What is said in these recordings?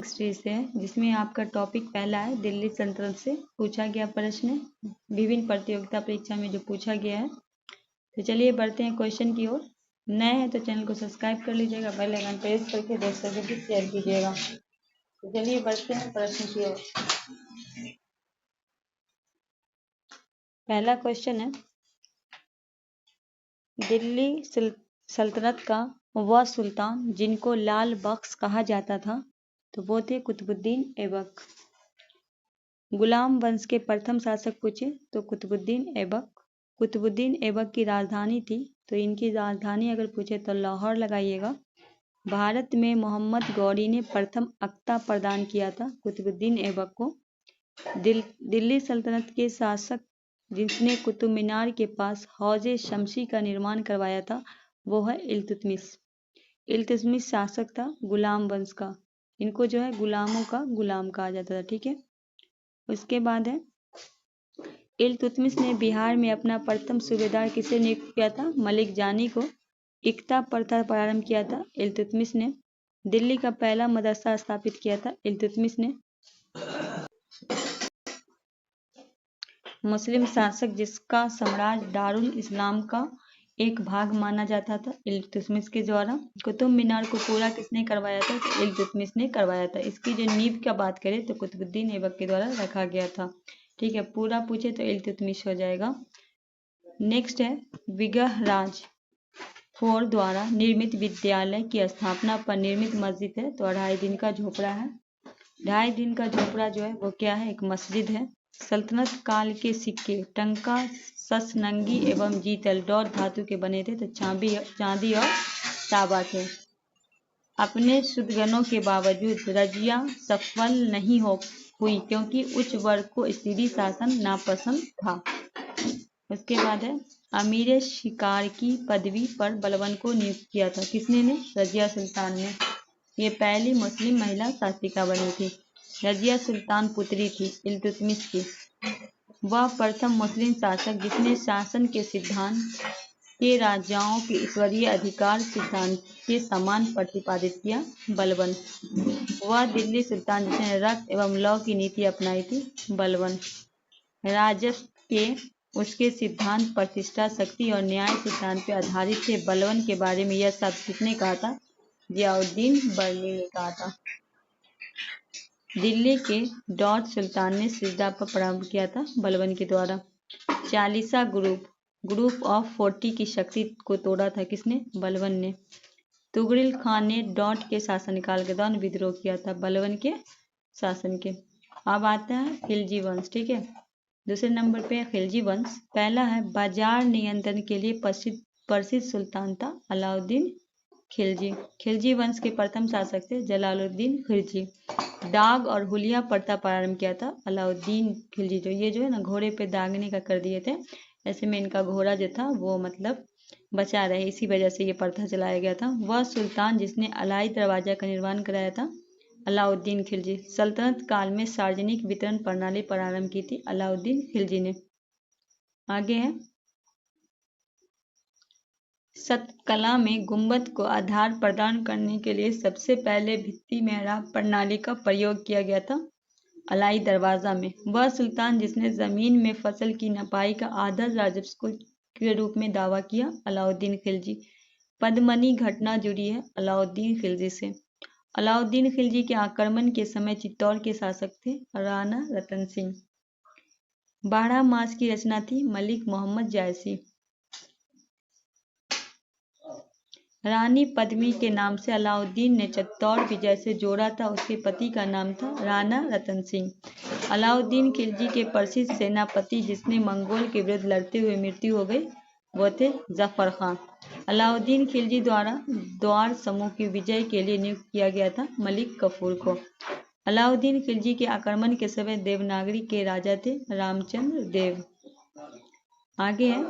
History से है, जिसमें आपका टॉपिक पहला है दिल्ली सल्तनत से पूछा गया प्रश्न, विभिन्न प्रतियोगिता परीक्षा में जो पूछा गया है। तो चलिए बढ़ते हैं क्वेश्चन की ओर। नए हैं तो चैनल को सब्सक्राइब कर लीजिएगा, बेल आइकन प्रेस करके दोस्तों को भी शेयर कीजिएगा। तो चलिए बढ़ते हैं प्रश्न की ओर। पहला क्वेश्चन है, दिल्ली सल्तनत का वह सुल्तान जिनको लाल बख्श कहा जाता था, तो वो थे कुतुबुद्दीन ऐबक। गुलाम वंश के प्रथम शासक पूछे तो कुतुबुद्दीन ऐबक। कुतुबुद्दीन ऐबक की राजधानी थी, तो इनकी राजधानी अगर पूछे तो लाहौर लगाइएगा। भारत में मोहम्मद गौरी ने प्रथम अख्ता प्रदान किया था कुतुबुद्दीन ऐबक को। दिल्ली सल्तनत के शासक जिसने कुतुब मीनार के पास हौजे शमशी का निर्माण करवाया था, वो है इल्तुतमिश। इल्तुतमिश शासक था गुलाम वंश का। इनको जो है गुलामों का गुलाम कहा जाता था। ठीक है, उसके बाद है, इल्तुतमिश ने बिहार में अपना प्रथम सूबेदार किसे नियुक्त किया था? मलिक जानी को। इक्ता प्रथा प्रारंभ किया था इल्तुतमिश ने। दिल्ली का पहला मदरसा स्थापित किया था इल्तुतमिश ने। मुस्लिम शासक जिसका साम्राज्य दारुल इस्लाम का एक भाग माना जाता था, इल्तुतमिश के द्वारा। कुतुब मीनार को पूरा किसने करवाया था? तो इल्तुतमिश ने करवाया था। इसकी जो नींव का बात करें तो कुतुबुद्दीन ऐबक के द्वारा रखा गया था। ठीक है, पूरा पूछे तो इल्तुतमिश हो जाएगा। नेक्स्ट है, विग्रह राज फोर द्वारा निर्मित विद्यालय की स्थापना पर निर्मित मस्जिद है, तो 2.5 दिन का झोपड़ा है। 2.5 दिन का झोपड़ा जो है वो क्या है? एक मस्जिद है। सल्तनत काल के सिक्के टंका, ससनंगी एवं जीतल डॉट धातु के बने थे, तो चांदी और तांबा थे। अपने शुद्धगुणों के बावजूद रजिया सफल नहीं हुई क्योंकि उच्च वर्ग को स्त्री शासन नापसंद था। उसके बाद है, अमीर शिकार की पदवी पर बलबन को नियुक्त किया था। किसने ने? रजिया सुल्तान ने। ये पहली मुस्लिम महिला शासिका बनी थी। रजिया सुल्तान पुत्री थी इल्तुतमिश की। वह प्रथम मुस्लिम शासक जिसने शासन के सिद्धांत के राजाओं के ईश्वरीय अधिकार सिद्धांत के समान प्रतिपादित किया, बलबन। वह दिल्ली सुल्तान जिसने रक्त एवं लौ की नीति अपनाई थी, बलबन। राजस्व के उसके सिद्धांत प्रतिष्ठा, शक्ति और न्याय सिद्धांत पर आधारित थे। बलबन के बारे में यह शब्द किसने कहा था? जियाउद्दीन बरनी ने कहा था। दिल्ली के डॉट सुल्तान ने सिजदा पर प्रारंभ किया था बलबन के द्वारा। 40 ग्रुप ऑफ 40 की शक्ति को तोड़ा था किसने? बलबन ने। तुगरिल खान ने डॉट के शासनकाल के दौरान विद्रोह किया था, बलबन के शासन के। अब आता है खिलजी वंश। ठीक है, दूसरे नंबर पे खिलजी वंश। पहला है, बाजार नियंत्रण के लिए प्रसिद्ध सुल्तान था अलाउद्दीन खिलजी। खिलजी वंश के प्रथम शासक थे जलालुद्दीन खिलजी। दाग और हुलिया प्रथा प्रारंभ किया था अलाउद्दीन खिलजी। ये जो है ना घोड़े पे दागने का कर दिए थे, ऐसे में इनका घोड़ा जो था वो मतलब बचा रहे, इसी वजह से ये प्रथा चलाया गया था। वह सुल्तान जिसने अलाई दरवाजा का निर्माण कराया था, अलाउद्दीन खिलजी। सल्तनत काल में सार्वजनिक वितरण प्रणाली प्रारंभ की थी अलाउद्दीन खिलजी ने। आगे है, सतकला में गुंबद को आधार प्रदान करने के लिए सबसे पहले भित्ति मेहराब प्रणाली का प्रयोग किया गया था अलाई दरवाजा में। वह सुल्तान जिसने जमीन में फसल की नपाई का आधा राजस्व के रूप में दावा किया, अलाउद्दीन खिलजी। पद्मनी घटना जुड़ी है अलाउद्दीन खिलजी से। अलाउद्दीन खिलजी के आक्रमण के समय चित्तौड़ के शासक थे राणा रतन सिंह। 12 मास की रचना थी मलिक मोहम्मद जायसी। रानी पद्मी के नाम से अलाउद्दीन ने चित्तौड़ विजय से जोड़ा था। उसके पति का नाम था राणा रतन सिंह। अलाउद्दीन खिलजी के प्रसिद्ध सेनापति जिसने मंगोल के विरुद्ध लड़ते हुए मृत्यु हो गई, वो थे जफर खान। अलाउद्दीन खिलजी द्वारा द्वार समूह की विजय के लिए नियुक्त किया गया था मलिक कफूर को। अलाउद्दीन खिलजी के आक्रमण के समय देवनागरी के राजा थे रामचंद्र देव। आगे है,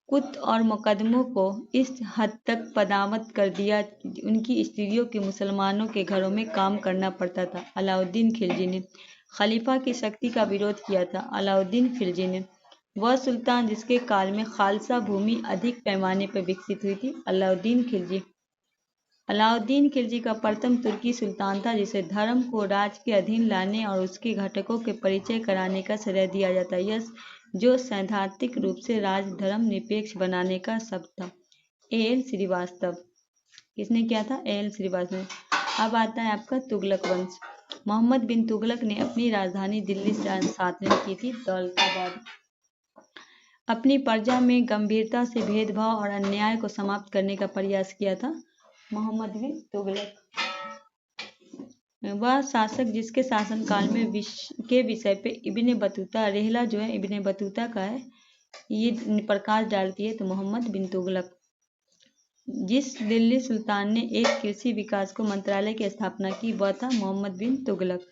कुत और मुकदमों को इस हद तक पदावत कर दिया कि उनकी स्त्रियों के मुसलमानों के घरों में काम करना पड़ता था। अलाउद्दीन खिलजी ने खलीफा की शक्ति का विरोध किया था। अलाउद्दीन खिलजी ने। वह सुल्तान जिसके काल में खालसा भूमि अधिक पैमाने पर विकसित हुई थी, अलाउद्दीन खिलजी। अलाउद्दीन खिलजी का प्रथम तुर्की सुल्तान था जिसे धर्म को राज के अधीन लाने और उसके घटकों के परिचय कराने का श्रेय दिया जाता है, यह जो सैद्धांतिक रूप से राजधर्म निरपेक्ष बनाने का सब था। A.L. श्रीवास्तव, किसने किया था? A.L. श्रीवास्तव। अब आता है आपका तुगलक वंश। मोहम्मद बिन तुगलक ने अपनी राजधानी दिल्ली से स्थापना की थी दौलताबाद। अपनी प्रजा में गंभीरता से भेदभाव और अन्याय को समाप्त करने का प्रयास किया था मोहम्मद बिन तुगलक। वह शासक जिसके शासनकाल में के विषय पे इब्ने बतूता, रेहला जो है इब्ने बतूता का है, ये प्रकाश डालती है, तो मोहम्मद बिन तुगलक। जिस दिल्ली सुल्तान ने एक कृषि विकास को मंत्रालय की स्थापना की वह था मोहम्मद बिन तुगलक।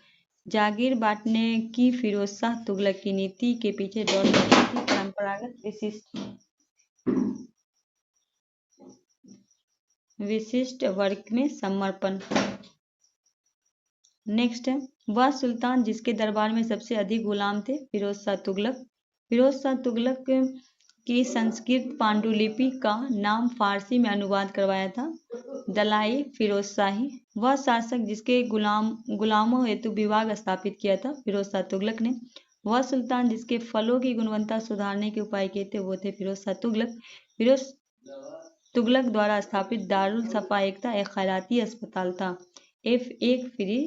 जागीर बांटने की फिरोज शाह तुगलक की नीति के पीछे दौड़ रही थी परंपरागत विशिष्ट वर्ग में समर्पण। नेक्स्ट है, वह सुल्तान जिसके दरबार में सबसे अधिक गुलाम थे फिरोज शाह तुगलक। फिरोज शाह तुगलक की संस्कृत पांडुलिपि का नाम फारसी में अनुवाद करवाया था दलाई फिरोज शाही। वह शासक जिसके गुलामों हेतु विभाग स्थापित किया था फिरोज शाह तुगलक ने। वह सुल्तान जिसके फलों की गुणवत्ता सुधारने के उपाय किए थे वो थे फिरोज शाह तुगलक। फिरोज तुगलक द्वारा स्थापित दारुल सफा एक खैराती अस्पताल था, एक फ्री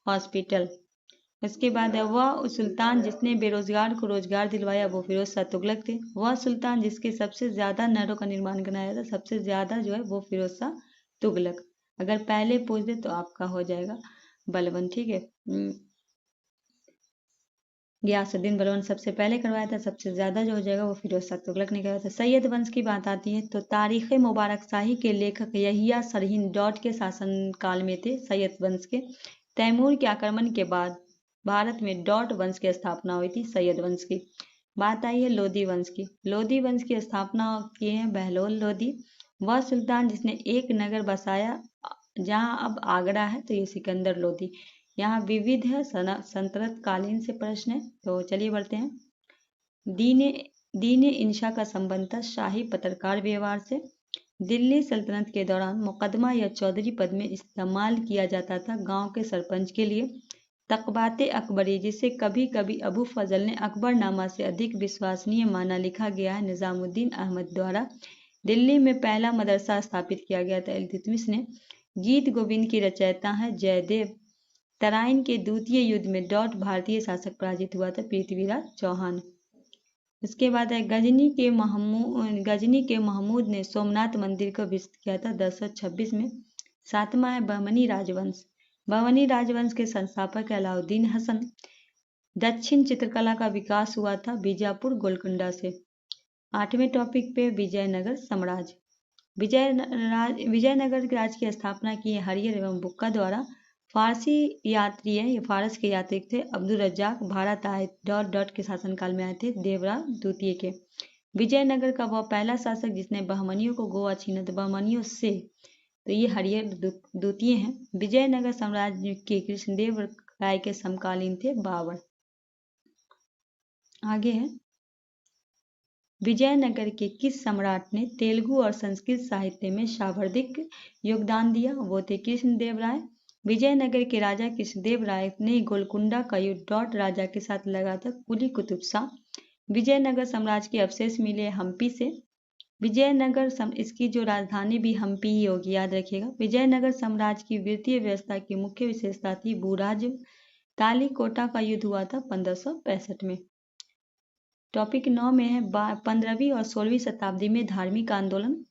हॉस्पिटल। इसके बाद है, वह सुल्तान जिसने बेरोजगार को रोजगार दिलवाया वो फिरोज शाह तुगलक थे। वह सुल्तान जिसके सबसे ज्यादा नहरों का निर्माण कराया था, सबसे ज्यादा जो है वो फिरोज शाह तुगलक। अगर पहले पूछ दे तो आपका हो जाएगा बलबन, ठीक है। गयासुद्दीन बलबन सबसे पहले करवाया था, सबसे ज्यादा जो हो जाएगा वो फिरोज शाह तुगलक ने करवाया था। सैयद वंश की बात आती है तो तारीख मुबारक शाही के लेखक यहिया सरहिंद डॉट के शासनकाल में थे सैयद वंश के। तैमूर के आक्रमण के बाद भारत में डॉट वंश की स्थापना हुई थी सैयद वंश की। बात आई है लोधी वंश की। लोधी वंश की स्थापना किए हैं बहलोल लोधी। वह सुल्तान जिसने एक नगर बसाया जहां अब आगरा है, तो ये सिकंदर लोधी। यहाँ विविध है सल्तनत कालीन से प्रश्न है, तो चलिए बढ़ते हैं। दीन इंशा का संबंध था शाही पत्रकार व्यवहार से। दिल्ली सल्तनत के दौरान मुकदमा या चौधरी पद में इस्तेमाल किया जाता था गांव के सरपंच के लिए। तकबाते अकबरी, जिसे कभी कभी अबू फजल ने अकबरनामा से अधिक विश्वसनीय माना, लिखा गया है निजामुद्दीन अहमद द्वारा। दिल्ली में पहला मदरसा स्थापित किया गया था इल्तुतमिश ने। गीत गोविंद की रचयिता है जयदेव। तराइन के द्वितीय युद्ध में डॉट भारतीय शासक पराजित हुआ था पृथ्वीराज चौहान। इसके बाद है गजनी के महमूद ने सोमनाथ मंदिर को विकसित किया था 1026 में। सातवां है बहमनी राजवंश। बहमनी राजवंश के संस्थापक अलाउद्दीन हसन। दक्षिण चित्रकला का विकास हुआ था बीजापुर गोलकुंडा से। आठवें टॉपिक पे विजयनगर साम्राज्य। विजयनगर राज्य की स्थापना की हरियर एवं बुक्का द्वारा। फारसी यात्री है, ये फारस के यात्री थे अब्दुल रज्जाक, भारत आए डॉट के शासनकाल में आए थे देवराज द्वितीय के। विजयनगर का वह पहला शासक जिसने बहमनियों को गोवा छीना, तो बहमनियों से, तो ये हरियर द्वितीय हैं। विजयनगर साम्राज्य के कृष्णदेव राय के समकालीन थे बाबर। आगे है, विजयनगर के किस सम्राट ने तेलुगु और संस्कृत साहित्य में सर्वाधिक योगदान दिया? वो थे कृष्णदेव राय। विजयनगर के राजा कृष्णदेव राय ने गोलकुंडा का युद्ध डॉट राजा के साथ लगा था कुली कुतुब शाह। विजयनगर साम्राज्य के अवशेष मिले हम्पी से। विजयनगर इसकी जो राजधानी भी हम्पी ही होगी, याद रखिएगा। विजयनगर साम्राज्य की वित्तीय व्यवस्था की मुख्य विशेषता थी भूराज्य। तालीकोटा का युद्ध हुआ था 1565 में। टॉपिक 9 में है 15वीं और 16वीं शताब्दी में धार्मिक आंदोलन।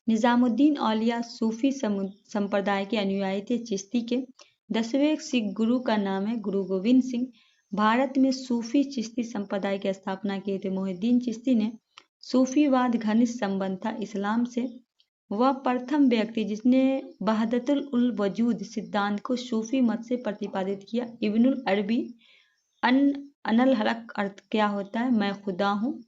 निजामुद्दीन औलिया सूफी संप्रदाय के अनुयायी थे चिश्ती के। 10वें सिख गुरु का नाम है गुरु गोविंद सिंह। भारत में सूफी चिश्ती संप्रदाय की स्थापना किए थे मोहिउद्दीन चिश्ती ने। सूफीवाद घनिष्ठ संबंध था इस्लाम से। वह प्रथम व्यक्ति जिसने वहदतुल उल वजूद सिद्धांत को सूफी मत से प्रतिपादित किया। इब्नुल अरबी अनल हक अर्थ क्या होता है? मैं खुदा हूँ।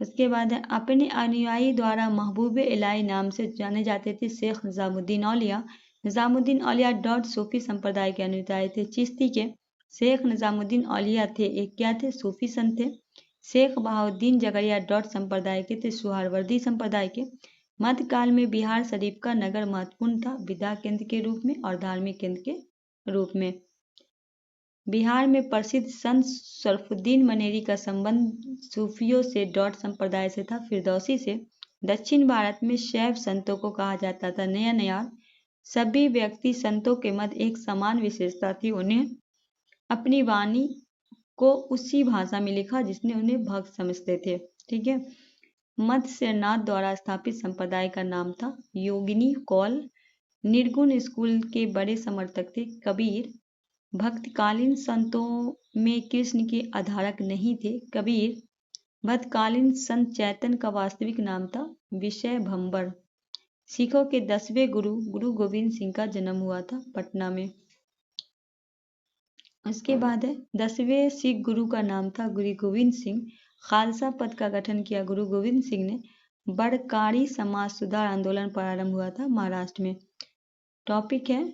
उसके बाद है अपने अनुयायी द्वारा महबूब इलाही नाम से जाने जाते थे शेख निजामुद्दीन औलिया। निजामुद्दीन औलिया डॉट सूफी संप्रदाय के अनुयायी थे चिश्ती के। शेख निजामुद्दीन औलिया थे एक क्या थे? सूफी संत थे। शेख बहाउद्दीन जगरिया डॉट संप्रदाय के थे सुहरावर्दी संप्रदाय के। मध्यकाल में बिहार शरीफ का नगर महत्वपूर्ण था, विद्या केंद्र के रूप में और धार्मिक केंद्र के रूप में। बिहार में प्रसिद्ध संत शरफुद्दीन मनेरी का संबंध सूफियों से डॉट संप्रदाय से था। फिरदौसी से दक्षिण भारत में शैव संतों को कहा जाता था। नया नया सभी व्यक्ति संतों के मध्य एक समान विशेषता थी, उन्हें अपनी वाणी को उसी भाषा में लिखा जिसने उन्हें भक्त समझते थे। ठीक है। मध्य शेरनाथ द्वारा स्थापित संप्रदाय का नाम था योगिनी कौल। निर्गुण स्कूल के बड़े समर्थक थे। कबीर भक्तकालीन संतों में कृष्ण के आधारक नहीं थे। कबीर भक्तकालीन संत चैतन्य का वास्तविक नाम था विषय भंबर। सिखों के 10वें गुरु गुरु गोविंद सिंह का जन्म हुआ था पटना में। उसके बाद है 10वें सिख गुरु का नाम था गुरु गोविंद सिंह। खालसा पद का गठन किया गुरु गोविंद सिंह ने। बड़कारी समाज सुधार आंदोलन प्रारंभ हुआ था महाराष्ट्र में। टॉपिक है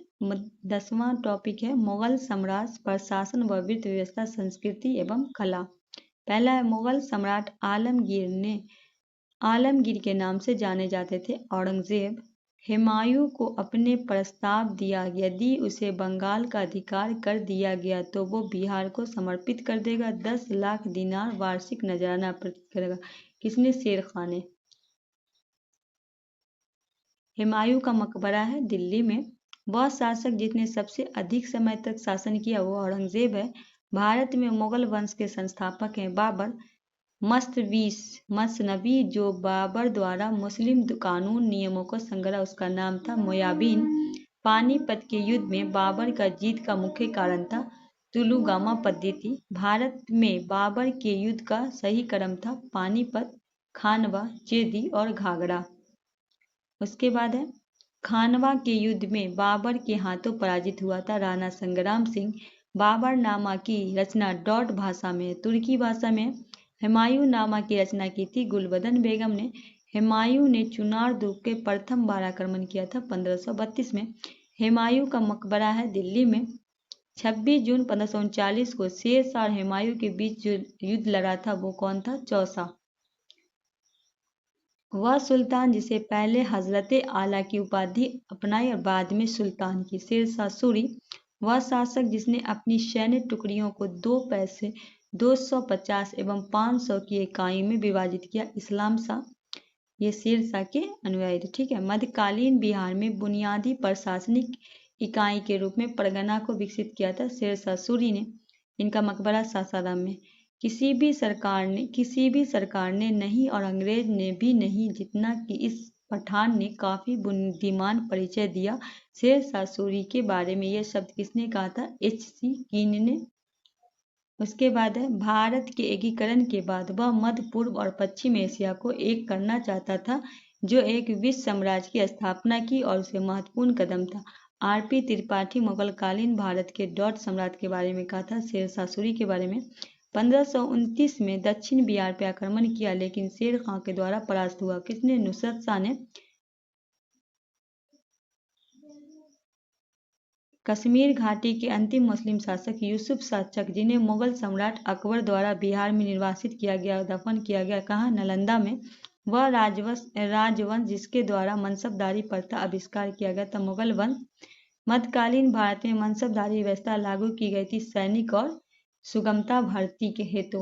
10वां टॉपिक है मुगल साम्राज्य, प्रशासन व वित्त व्यवस्था, संस्कृति एवं कला। पहला है मुगल सम्राट आलमगीर के नाम से जाने जाते थे। औरंगजेब हुमायूं को अपने प्रस्ताव दिया, यदि उसे बंगाल का अधिकार कर दिया गया तो वो बिहार को समर्पित कर देगा। 10 लाख दिनार वार्षिक नजराना अर्पित करेगा। किसने? शेर खान ने। हुमायूं का मकबरा है दिल्ली में। वह शासक जिसने सबसे अधिक समय तक शासन किया वो औरंगजेब है। भारत में मुगल वंश के संस्थापक हैं बाबर। मसनवी जो बाबर द्वारा मुस्लिम कानून नियमों को संग्रह, उसका नाम था मोयाबीन। पानीपत के युद्ध में बाबर का जीत का मुख्य कारण था तुलुगामा पद्धति। भारत में बाबर के युद्ध का सही क्रम था पानीपत, खानवा, चेदी और घाघरा। उसके बाद है खानवा के युद्ध में बाबर के हाथों पराजित हुआ था राणा संग्राम सिंह। बाबरनामा की रचना डॉट भाषा में, तुर्की भाषा में। हुमायूं नामा की रचना की थी गुलबदन बेगम ने। हुमायूं ने चुनार दुर्ग के प्रथम बार आक्रमण किया था 1532 में। हुमायूं का मकबरा है दिल्ली में। 26 जून 1539 को शेरशाह और हुमायूं के बीच जो युद्ध लड़ा था वो कौन था? चौसा। वह सुल्तान जिसे पहले हजरते आला की उपाधि अपनाई और बाद में सुल्तान की। शेरशाह सूरी वह शासक जिसने अपनी सैन्य टुकड़ियों को 2 पैसे, 250 एवं 500 की इकाई में विभाजित किया। इस्लाम शाह ये शेरशाह के अनुयायी थे। ठीक है। मध्यकालीन बिहार में बुनियादी प्रशासनिक इकाई के रूप में परगना को विकसित किया था शेरशाह सूरी ने। इनका मकबरा सासाराम में। किसी भी सरकार ने नहीं और अंग्रेज ने भी नहीं, जितना कि इस पठान ने काफी बुद्धिमान परिचय दिया शेरशाह सूरी के बारे में। यह शब्द किसने कहा था? H.C. कीन ने। उसके बाद है भारत के एकीकरण के बाद वह मध्य पूर्व और पश्चिम एशिया को एक करना चाहता था, जो एक विश्व साम्राज्य की स्थापना की और उसे महत्वपूर्ण कदम था। R.P. त्रिपाठी मुगलकालीन भारत के डॉट सम्राट के बारे में कहा था शेरशाह सूरी के बारे में। 1529 में दक्षिण बिहार पर आक्रमण किया लेकिन शेर खां के द्वारा परास्त हुआ। किसने? नुसरत शाह ने। कश्मीर घाटी के अंतिम मुस्लिम शासक यूसुफ शाह चक, जिन्हें मुगल सम्राट अकबर द्वारा बिहार में निर्वासित किया गया और दफन किया गया कहाँ? नालंदा में। वह राजवंश जिसके द्वारा मनसबदारी प्रथा आविष्कार किया गया था मुगल वंश। मध्यकालीन भारत में मनसबदारी व्यवस्था लागू की गई थी सैनिक और सुगमता भर्ती के हेतु।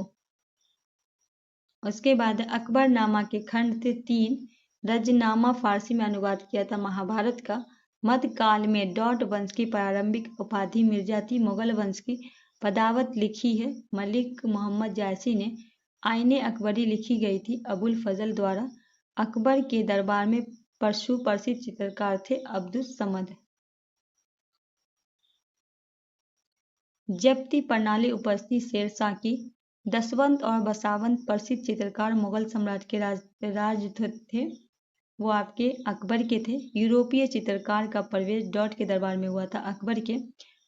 उसके बाद अकबरनामा के खंड थे 3। रजनामा फारसी में अनुवाद किया था महाभारत का। मध्यकाल में डॉट वंश की प्रारंभिक उपाधि मिर्जा थी। मुगल वंश की पदावत लिखी है मलिक मोहम्मद जायसी ने। आईने अकबरी लिखी गई थी अबुल फजल द्वारा। अकबर के दरबार में प्रसिद्ध चित्रकार थे अब्दुल समद। जब्ती प्रणाली उपस्थिति शेरशाह की। दसवंत और बसावंत प्रसिद्ध चित्रकार मुगल सम्राट के राजदूत थे, वो आपके अकबर के थे। यूरोपीय चित्रकार का प्रवेश डॉट के दरबार में हुआ था अकबर के।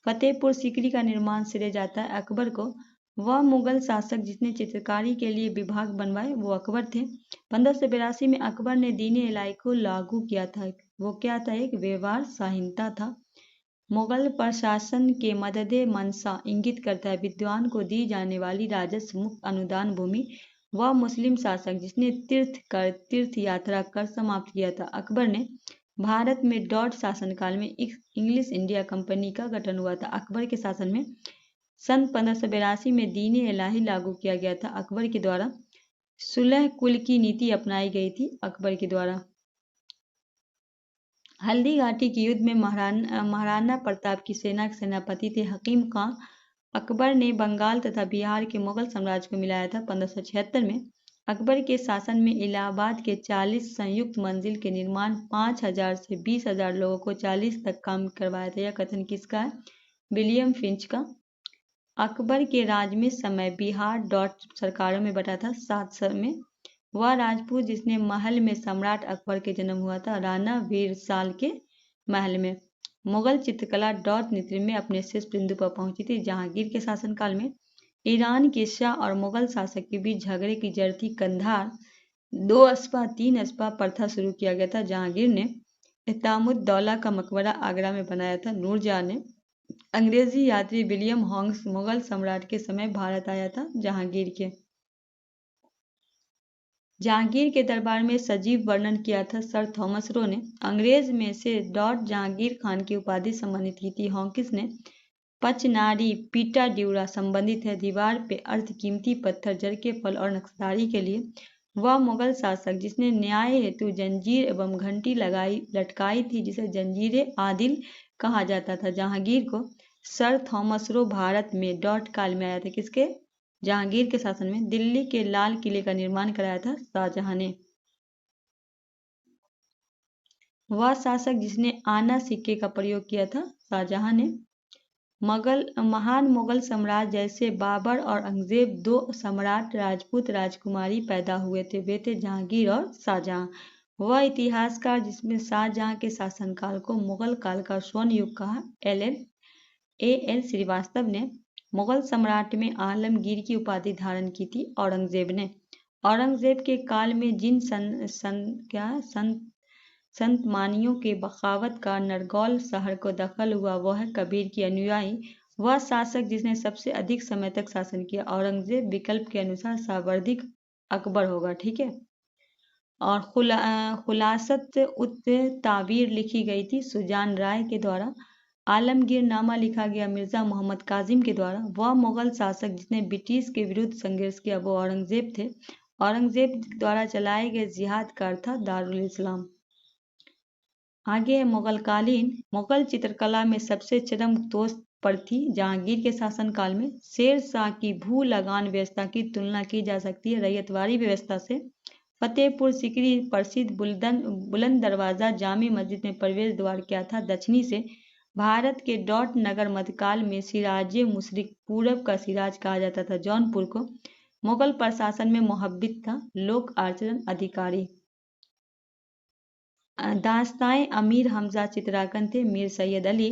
फतेहपुर सीकरी का निर्माण श्रेय जाता है अकबर को। वह मुगल शासक जिसने चित्रकारी के लिए विभाग बनवाए वो अकबर थे। 1582 में अकबर ने दीन इलाही को लागू किया था। वो क्या था? एक व्यवहार संहिता था। मुगल प्रशासन के मददे मनसा इंगित करता है विद्वान को दी जाने वाली राजस्व मुक्त अनुदान भूमि वह मुस्लिम शासक जिसने तीर्थ यात्रा कर समाप्त किया था। अकबर ने भारत में डॉट शासनकाल में इंग्लिश इंडिया कंपनी का गठन हुआ था। अकबर के शासन में सन 1582 में दीन इलाही लागू किया गया था। अकबर के द्वारा सुलह कुल की नीति अपनाई गई थी। अकबर के द्वारा हल्दी घाटी के युद्ध में महाराणा प्रताप की सेना के सेनापति थे हकीम खां। अकबर ने बंगाल तथा बिहार के मुगल साम्राज्य को मिलाया था। 1576 में अकबर के शासन में इलाहाबाद के 40 संयुक्त मंजिल के निर्माण 5000 से 20,000 लोगों को 40 तक काम करवाया था। यह कथन किसका है? विलियम फिंच का। अकबर के राज में समय बिहार डॉट सरकारों में बटा था। 7 में वह राजपूत जिसने महल में सम्राट अकबर के जन्म हुआ था राणा वीरसाल के महल में। मुगल चित्रकला डॉट नित्र में अपने शीर्ष बिंदु पर पहुंची थी। जहांगीर के शासनकाल में ईरान के शाह और मुगल शासक के बीच झगड़े की जड़ थी कंधार। 2 अस्पा 3 अस्पा प्रथा शुरू किया गया था। जहांगीर ने इतामुद्दौला का मकबरा आगरा में बनाया था। नूरजहां ने अंग्रेजी यात्री विलियम हॉन्ग्स मुगल सम्राट के समय भारत आया था। जहांगीर के दरबार में सजीव वर्णन किया था सर थॉमस रो ने। अंग्रेज में से डॉट जहांगीर खान की उपाधि सम्मानित की थी। हॉकिंस ने पचनारी पीटा ड्यूरा संबंधित है। दीवार पे अर्ध कीमती पत्थर जड़ के फल और नक्शदारी के लिए वह मुगल शासक जिसने न्याय हेतु जंजीर एवं घंटी लटकाई थी जिसे जंजीर आदिल कहा जाता था। जहांगीर को सर थॉमस रो भारत में डॉट काल में आया था। किसके? जहांगीर के शासन में। दिल्ली के लाल किले का निर्माण कराया था शाहजहां ने। वह शासक जिसने आना सिक्के का प्रयोग किया था शाहजहां ने। महान मुगल सम्राट जैसे बाबर और औरंगजेब 2 सम्राट राजपूत राजकुमारी पैदा हुए थे। वे थे जहांगीर और शाहजहां। वह इतिहासकार जिसमें शाहजहां के शासनकाल को मुगल काल का स्वर्ण युग कहा। एल श्रीवास्तव ने मुगल सम्राट में आलमगीर की उपाधि धारण की थी। औरंगजेब के काल में जिन संतमानियों के बगावत का नरगौल शहर को दखल हुआ वह है कबीर की अनुयायी। वह शासक जिसने सबसे अधिक समय तक शासन किया। औरंगजेब विकल्प के अनुसार सर्वाधिक अकबर होगा। ठीक है। और खुलासत उत ताबीर लिखी गई थी सुजान राय के द्वारा। आलमगीर नामा लिखा गया मिर्जा मोहम्मद काजिम के द्वारा। वह मुगल शासक जिसने ब्रिटिश के विरुद्ध संघर्ष किया वो औरंगजेब थे। औरंगजेब द्वारा चलाए गए जिहाद का अर्थ था दारुल इस्लाम। आगे है मुगल चित्रकला में सबसे चरम तोष पर थी जहांगीर के शासनकाल में। शेर शाह की भू लगान व्यवस्था की तुलना की जा सकती है रैयतवाड़ी व्यवस्था से। फतेहपुर सिकरी प्रसिद्ध बुलंद दरवाजा जामी मस्जिद में प्रवेश द्वार क्या था? दक्षिणी से। भारत के डॉट नगर मध्यकाल में सिराज मुशरिक पूरब का सिराज कहा जाता था। जौनपुर को मुगल प्रशासन में मोहब्बित था। लोक आचरण अधिकारी। दास्ताए अमीर हमजा चित्रांकन थे मीर सैयद अली।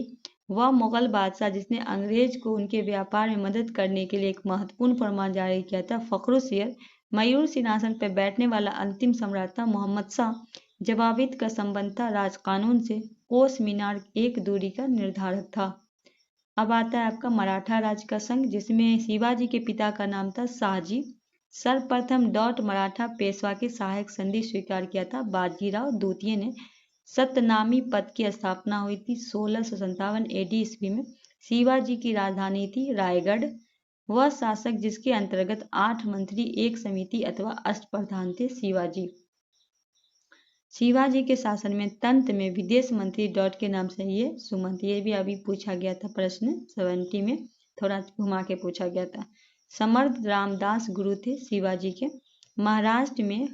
वह मुगल बादशाह जिसने अंग्रेज को उनके व्यापार में मदद करने के लिए एक महत्वपूर्ण फरमान जारी किया था। फखरुसियर मयूर सिंहासन पर बैठने वाला अंतिम सम्राट था। मोहम्मद शाह जवाबित का संबंध था राजकानून से। कोस मीनार एक दूरी का निर्धारक था। अब आता है आपका मराठा राज्य का संघ जिसमें शिवाजी के पिता का नाम था शाहजी। सर्वप्रथम डॉट मराठा पेशवा के सहायक संधि स्वीकार किया था बाजीराव द्वितीय ने। सतनामी पद की स्थापना हुई थी 1657 एडी ईस्वी में। शिवाजी की राजधानी थी रायगढ़। वह शासक जिसके अंतर्गत 8 मंत्री एक समिति अथवा अष्टप्रधान थे शिवाजी के शासन में तंत्र में विदेश मंत्री डॉट के नाम से ये सुमंत। ये भी अभी पूछा गया था प्रश्न 70 में थोड़ा घुमा के पूछा गया था। समर्थ रामदास गुरु थे शिवाजी के। महाराष्ट्र में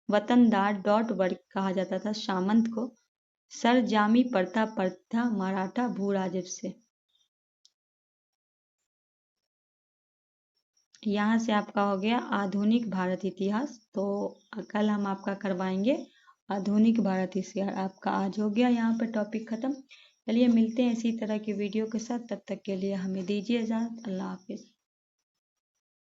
वतनदार डॉट वर्ग कहा जाता था सामंत को। सरजामी प्रथा मराठा भू राजस्व से। यहाँ से आपका हो गया आधुनिक भारत इतिहास। तो कल हम आपका करवाएंगे आधुनिक भारत इतिहास। आपका आज हो गया यहाँ पे टॉपिक खत्म। चलिए मिलते हैं इसी तरह की वीडियो के साथ। तब तक के लिए हमें दीजिए इजाज़त। अल्लाह हाफिज़।